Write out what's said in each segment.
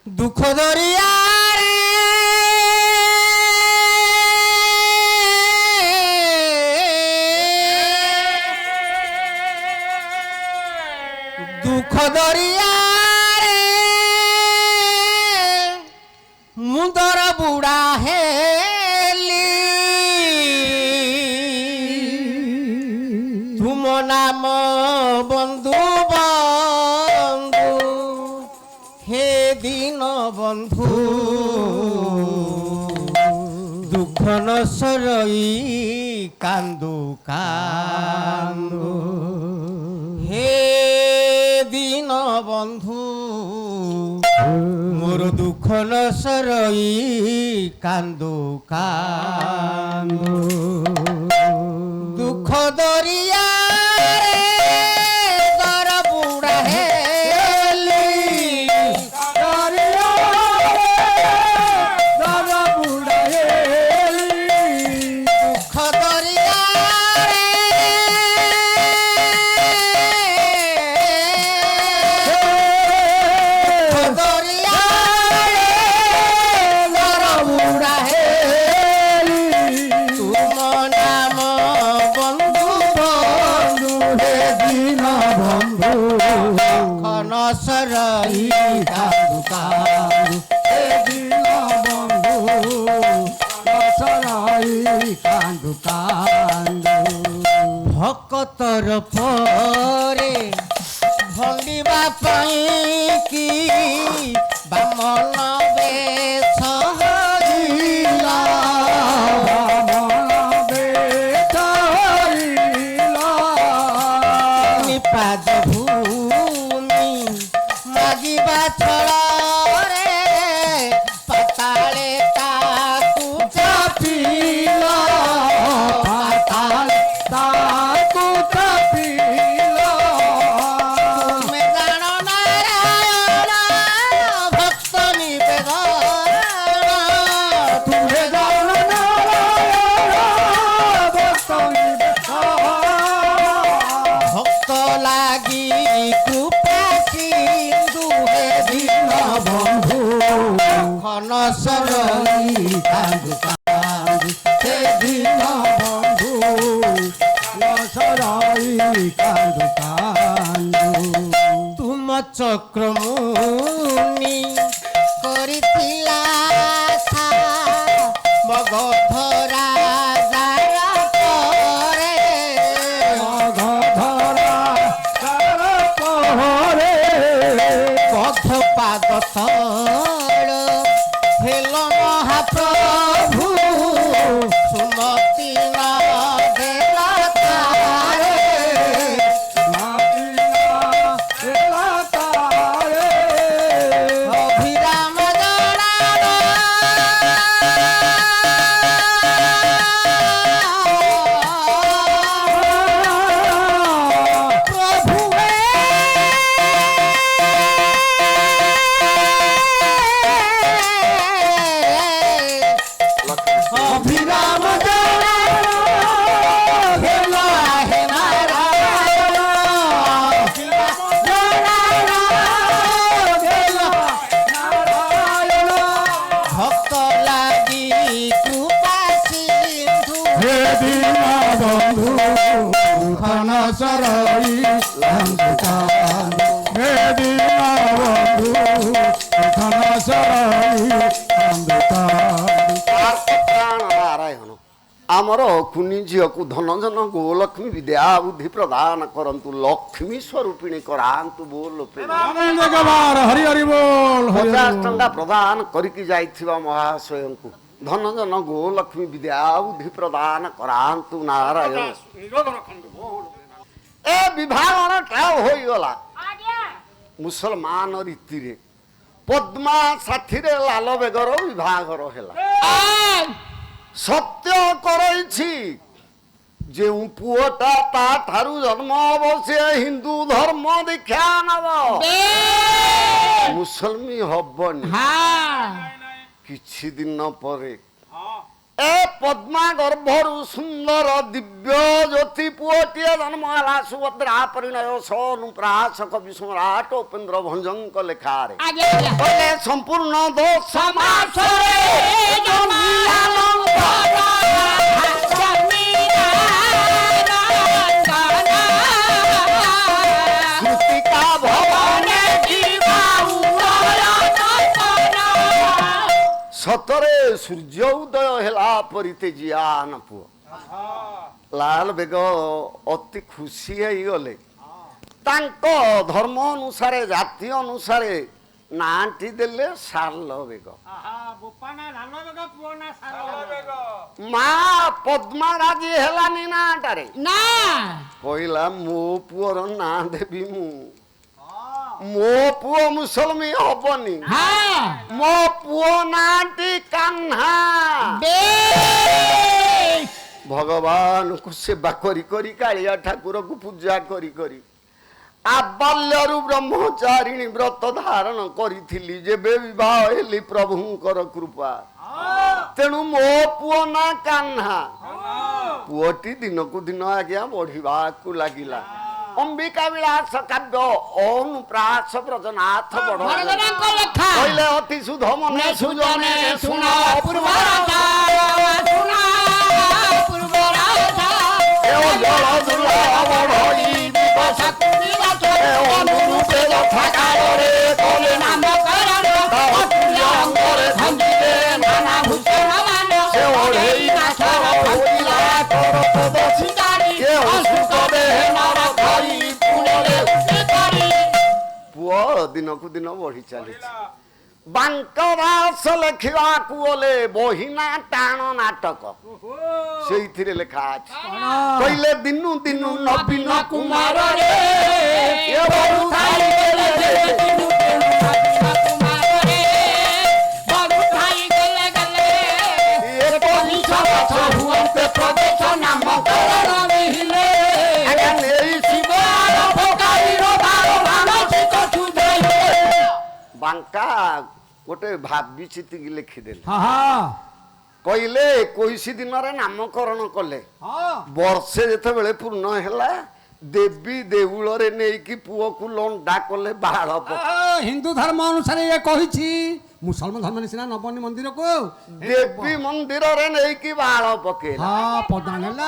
দুঃখ দরিয়ারে দুঃখ দরিয়ারে মুন্দর বুড়া হেলি তুম নাম বন্ধু বন্ধু হে দিন বন্ধু দুঃখ নসরই কান্দু কান্দু হে দিন বন্ধু মোর দুঃখ নসরই কান্দু কান্দু দুঃখ দরিয়া নসরই কান্দু কান্দু হে দিন বন্ধু নসরই কান্দু কান্দু ভকতর পরে ভঙ্গিবা পাই কি বামন বেশ হইলা বামন বেশ হইলা নিপাদ মাগিবা ছড়ে পাতালে তাকু চাপিল পাতালে তাকু চাপিল তুমি জানো নারায়ণ ভক্ত নিবেদন তুমি জানো নারায়ণ ভক্ত নিবেদন ভক্ত লাগি বন্ধু নসরই কান্দু কান্দু হে দিন বন্ধু নসরই কান্দু কান্দু তুম চক্রমুনি করিছিলা মগধরা যারা পরে মগধরা যারা পরে পথ পাদ তল হেল মহাপ্রভু সুমতি না দেলা তারে অভিরাম জড়াল অভিরাম জড়াল হেলা হে নারায়ণ জড়াল হেলা নারায়ণ ভক্ত লাগি কৃপা সিন্ধু হে দিন বন্ধু নসরই কান্দু কান্দু হে দিন বন্ধু নসরই কান্দু কান্দু ନାରାୟଣ ଆମର କୁନି ଝିଅକୁ ଧନଜନ ଗୋଲକ୍ଷ୍ମୀ ବିଦ୍ୟା ବୁଦ୍ଧି ପ୍ରଦାନ କରନ୍ତୁ ଲକ୍ଷ୍ମୀ ସ୍ୱରୂପିଣୀ କରାନ୍ତୁ ବୋଲ ହରି ହରି ବୋଲ 50 ଟଙ୍କା ପ୍ରଦାନ କରିକି ଯାଇଥିବା ମହାଶୟଙ୍କୁ ଧନଜନ ଗୋଲକ୍ଷ୍ମୀ ବିଦ୍ୟା ବୁଦ୍ଧି ପ୍ରଦାନ କରାନ୍ତୁ ନାରାୟଣ ଏ ବିଭାଗଣଟା ହୋଇଗଲା ମୁସଲମାନ ରୀତିରେ ପଦ୍ମା ସାଥିରେ ଲାଲ ବେଗର ବିଭାଘର ହେଲା ସତ୍ୟ କରଇଛି ଯେଉଁ ପୁଅଟା ତା ଠାରୁ ଜନ୍ମ ହବ ସେ ହିନ୍ଦୁ ଧର୍ମ ଦୀକ୍ଷା ନବ ମୁସଲମୀ ହବନି କିଛି ଦିନ ପରେ ଏ ପଦ୍ମା ଗର୍ଭରୁ ସୁନ୍ଦର ଦିବ୍ୟ ଜ୍ୟୋତି ପୁଅଟିଏ ଜନ୍ମ ହେଲା ସୁଭଦ୍ରା ପରିଣୟ ସନୁପ୍ରାସ କବି ସମ୍ରାଟ ଉପେନ୍ଦ୍ର ଭଞ୍ଜଙ୍କ ଲେଖାରେ ଆଜ୍ଞା ଆଜ୍ଞା କହିଲେ ସମ୍ପୂର୍ଣ୍ଣ ଦୋଷ ମାସରେ ସ୍ମୃତିକା ଭବନ ସତରେ ସୂର୍ଯ୍ୟ ଉଦୟ ହେଲା ପରି ତେଜିଆନ ପୁଅ ଲାଲ ବେଗ ଅତି ଖୁସି ହେଇଗଲେ ତାଙ୍କ ଧର୍ମ ଅନୁସାରେ ଜାତି ଅନୁସାରେ ନାଁଟି ଦେଲେ ଶାଲ ବେଗ ମା ପଦ୍ମା ରାଜି ହେଲାନି ନାଁଟାରେ ନା କହିଲା ମୋ ପୁଅର ନାଁ ଦେବି ମୁଁ ମୋ ପୁଅ ମୁସଲମୀ ହବନି ହଁ ମୋ ପୁଅ ନାଁଟି କାହ୍ନା ବେଶ ଭଗବାନଙ୍କୁ ସେବା କରି କରି କାଳିଆ ଠାକୁରକୁ ପୂଜା କରି କରି ଆବାଲ୍ୟରୁ ବ୍ରହ୍ମଚାରିଣୀ ବ୍ରତ ଧାରଣ କରିଥିଲି ଯେବେ ବିବାହ ହେଲି ପ୍ରଭୁଙ୍କର କୃପା ତେଣୁ ମୋ ପୁଅ ନା କାହ୍ନା ପୁଅଟି ଦିନକୁ ଦିନ ଆଜ୍ଞା ବଢିବାକୁ ଲାଗିଲା ଅମ୍ବିକା ବିଳାସ କାବ୍ୟ ଅନୁପ୍ରାସ ବ୍ରଜନାଥ ବଡ ଭରତନାଙ୍କ ଲେଖା କହିଲେ ଅତି ସୁଧ ମନେ ସୁଜନେ ଶୁଣ ପୂର୍ବ ରାଜା ଶୁଣ ପୂର୍ବ ରାଜା ଏ ଜଳ ଦୁର୍ଲଭ ବଢଇ ଦିବସ ଏ ଅନୁରୂପେ ଯଥାକାଳରେ କଲେ ନାମକରଣ ଅଙ୍ଗରେ ଧଞ୍ଜିଲେ ନାନା ଭୂଷଣ ସେ ଓଢେଇ ନାଥର ହୋଇଲା କରତ ଦଶି ଏ ଅସୁକ ଦେହେ ନର ଧରି ପୁଣରେ ପୁଅ ଦିନକୁ ଦିନ ବଢି ଚାଲିଛି ବାଙ୍କ ଦାସ ଲେଖିବାକୁ ଗଲେ ବହିନା ଟାଣ ନାଟକ ସେଇଥିରେ ଲେଖା ଅଛି କହିଲେ ଦିନୁ ଦିନୁ ନବୀନ କୁମାରରେ ଏ ବଢୁଥାଇ ଗଲେ ଦିନୁ ଦିନୁ କୁମାରରେ ବଢୁଥାଇ ଗଲେ ଗଲେ ଏ କବିଛ ଗଛ ହୁଅନ୍ତେ ପ୍ରଦେଶ ନାମକରଣ ରହିଲେ ଆଜ୍ଞା ନେଇ ଶିବ ପକାଇର ବାର ମାନସିକ ସୁଧାଇଲେ ବାଙ୍କା ଗୋଟେ ଭାବି ଚିତିକି ଲେଖିଦେଲେ ହଁ ହଁ କହିଲେ 21 ଦିନରେ ନାମକରଣ କଲେ ବର୍ଷେ ଯେତେବେଳେ ପୂର୍ଣ୍ଣ ହେଲା ଦେବୀ ଦେଉଳରେ ନେଇକି ପୁଅକୁ ଲଣ୍ଡା କଲେ ବାଳ ହିନ୍ଦୁ ଧର୍ମ ଅନୁସାରେ ଇଏ କହିଛି ମୁସଲମାନ ଧର୍ମରେ ସିନା ନବନି ମନ୍ଦିରକୁ ଦେବୀ ମନ୍ଦିରରେ ନେଇକି ବାଳ ପକେଇଲା ହଁ ପଦା ନେଲା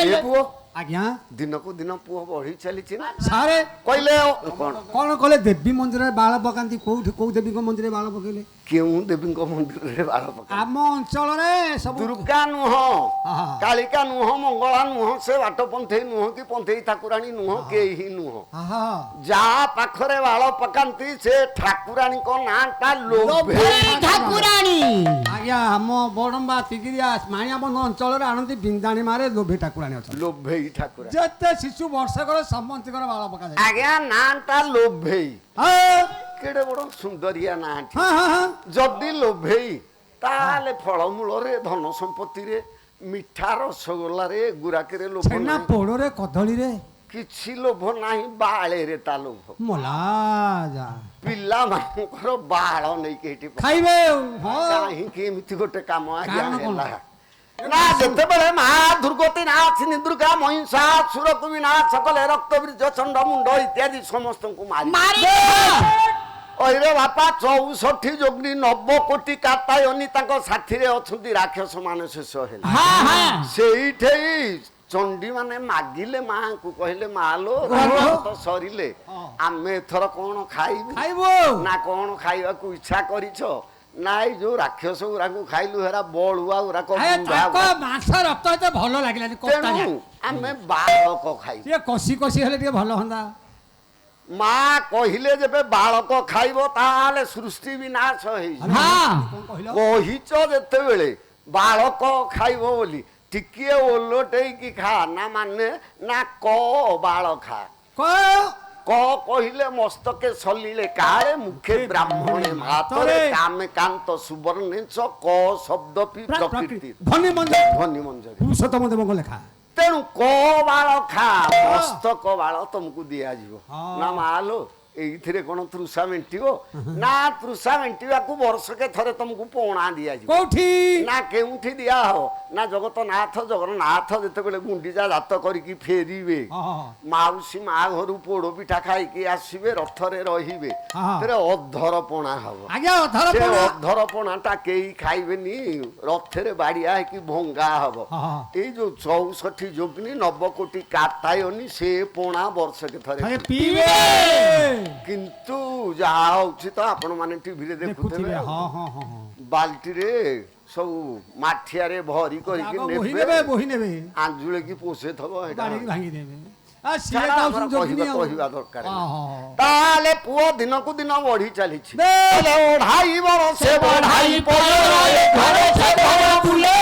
ଏ ପୁଅ ଆଜ୍ଞା ଦିନକୁ ଦିନ ପୁଅ ବଢି ଚାଲିଛି ନା ସାରେ କହିଲେ କଣ କଣ କଲେ ଦେବୀ ମନ୍ଦିରରେ ବାଳ ପକାନ୍ତି କୋଉଠି କୋଉ ଦେବୀଙ୍କ ମନ୍ଦିରରେ ବାଳ ପକେଇଲେ କେଉଁ ଦେବୀଙ୍କ ମନ୍ଦିରରେ ବାଳ ପକେଇଲେ ଆମ ଅଞ୍ଚଳରେ ସବୁ ଦୁର୍ଗା ନୁହଁ ହଁ। କାଳିକା ନୁହଁ ମଙ୍ଗଳା ନୁହଁ ସେ ବାଟ ପନ୍ଥେଇ ନୁହଁ କି ପନ୍ଥେଇ ଠାକୁରାଣୀ ନୁହଁ କେହି ନୁହଁ ହଁ ଯାହା ପାଖରେ ବାଳ ପକାନ୍ତି ସେ ଠାକୁରାଣୀଙ୍କ ନାଁଟା ଲୋଭେଇ ଠାକୁରାଣୀ ଆଜ୍ଞା ଆମ ବଡମ୍ବା ତିଗିରିଆ ମାଣିଆବନ୍ଧ ଅଞ୍ଚଳରେ ଆଣନ୍ତି ବିନ୍ଦାଣୀ ମାରେ ଲୋଭେ ଠାକୁରାଣୀ ଅଛନ୍ତି ଲୋଭେଇ ଠାକୁରା ଯେତେ ଶିଶୁ ବର୍ଷକର ସମସ୍ତଙ୍କର ବାଳ ପକାଯାଏ ଆଜ୍ଞା ନାଁଟା ଲୋଭେଇ ହଁ କେଡେ ବଡ ସୁନ୍ଦରିଆ ନାଁଟି ହଁ ହଁ ଯଦି ଲୋଭେଇ ତାହେଲେ ଫଳମୂଳରେ ଧନ ସମ୍ପତ୍ତିରେ ମିଠା ରସଗୋଲାରେ ଗୁରାକରେ ଲୋଭ ଛେନା ନାହିଁ ପୋଡରେ କଦଳୀରେ କିଛି ଲୋଭ ନାହିଁ ବାଳେରେ ତା ଲୋଭ ମଲା ଯା ପିଲାମାନଙ୍କର ବାଳ ନେଇକି ଏଠି ଖାଇବେ ହଁ କାହିଁକି ଏମିତି ଗୋଟେ କାମ ଆଜ୍ଞା କାରଣ କଣ? ହେଲା ନା ଯେତେବେଳେ ମା ଦୁର୍ଗତି ନାସିନୀ ଦୁର୍ଗା ମହିଷାସୁରକୁ ବିନାଶ କଲେ ରକ୍ତ ବୀର୍ଯ୍ୟ ଚଣ୍ଡ ମୁଣ୍ଡ ଇତ୍ୟାଦି ସମସ୍ତଙ୍କୁ ମାରି ଅହିରେ ବାପା 64 ଯୋଗ୍ନି 90 କୋଟି କାତାୟନି ତାଙ୍କ ସାଥିରେ ଅଛନ୍ତି ରାକ୍ଷସ ମାନେ ଶେଷ ହେଲେ ସେଇଠେଇ ଚଣ୍ଡୀ ମାନେ ମାଗିଲେ ମାଙ୍କୁ କହିଲେ ମାଲୋ ତ ସରିଲେ ଆମେ ଏଥର କଣ ଖାଇବୁ ନା କଣ ଖାଇବାକୁ ଇଚ୍ଛା କରିଛ ନାଇଁ ଯୋଉ ରାକ୍ଷସ ଗୁରାକୁ ଖାଇଲୁ ହେରା ବଳୁଆ ଗୁରାକ ମାଂସ ରକ୍ତ ଏତେ ଭଲ ଲାଗିଲାନି ତେଣୁ ଆମେ ବାଳକ ଖାଇବୁ ଟିକେ କଷି କଷି ହେଲେ ଟିକେ ଭଲ ହୁଅନ୍ତା ମା କହିଲେ ଯେବେ ବାଳକ ଖାଇବ ତାହେଲେ ସୃଷ୍ଟି ବିନାଶ ହେଇଯିବ କଣ କହିଲ କହିଛ ଯେତେବେଳେ ବାଳକ ଖାଇବ ବୋଲି ଟିକିଏ ଓଲଟେଇକି ଖା ନା ମାନେ ନା କ ବାଳ ଖା କ କହିଲେ ମସ୍ତକେ ସଲିଲେ କାଳେ ମୁଖେ ବ୍ରାହ୍ମଣେ ଭାତରେ କାମେ କାନ୍ତ ସୁବର୍ଣ୍ଣେ କ ଶବ୍ଦ ପ୍ରକୃତି ଧନୀ ମଞ୍ଜରୀ ଧ୍ୱନି ମଞ୍ଜରୀ ପୁରୁଷୋତ୍ତମ ଦେବଙ୍କ ଲେଖା ତେଣୁ କ ବାଳ ଖା ମସ୍ତକ ବାଳ ତମକୁ ଦିଆଯିବ ନା ମାଲୋ ଏଇଥିରେ କ'ଣ ତୃଷା ମେଣ୍ଟିବ ନା ତୃଷା ମେଣ୍ଟିବାକୁ ବର୍ଷକେ ଥରେ ତମକୁ ପଣା ଦିଆଯିବ କୋଉଠି ନା କେଉଁଠି ଦିଆ ହବ ନା ଜଗନ୍ନାଥ ଯେତେବେଳେ ଗୁଣ୍ଡିଚା ଜାତ କରିକି ଫେରିବେ ମାଉସୀ ମା ଘରୁ ପୋଡ ପିଠା ଖାଇକି ଆସିବେ ରଥରେ ରହିବେ ସେଥିରେ ଅଧରପଣା ହବ ଆଜ୍ଞା ସେ ଅଧରପଣାଟା କେହି ଖାଇବେନି ରଥରେ ବାଡିଆ ହେଇକି ଭଙ୍ଗା ହବ ଏଇ ଯୋଉ 64 ଯୋଗିନୀ ନବକୋଟି କାଟାୟନି ସେ ପଣା ବର୍ଷକେ ଥରେ ପିଇବେ କିନ୍ତୁ ଯାହା ହଉଛି ତ ଆପଣ ମାନେ ଟିଭିରେ ଦେଖୁଥିବେ ବାଲ୍ଟିରେ ସବୁ ମାଠିଆରେ ଭରି କରିକି ନେବେ ଆଞ୍ଜୁଳେ କି ପୋଷେଥବ ଭାଙ୍ଗିଦେବେ କହିବା ଦରକାର ତାହେଲେ ପୁଅ ଦିନକୁ ଦିନ ବଢି ଚାଲିଛି 2.5 ବର୍ଷ ବଢାଇ ପଡେ ଘରେ ସେ ଘର ବୁଲେ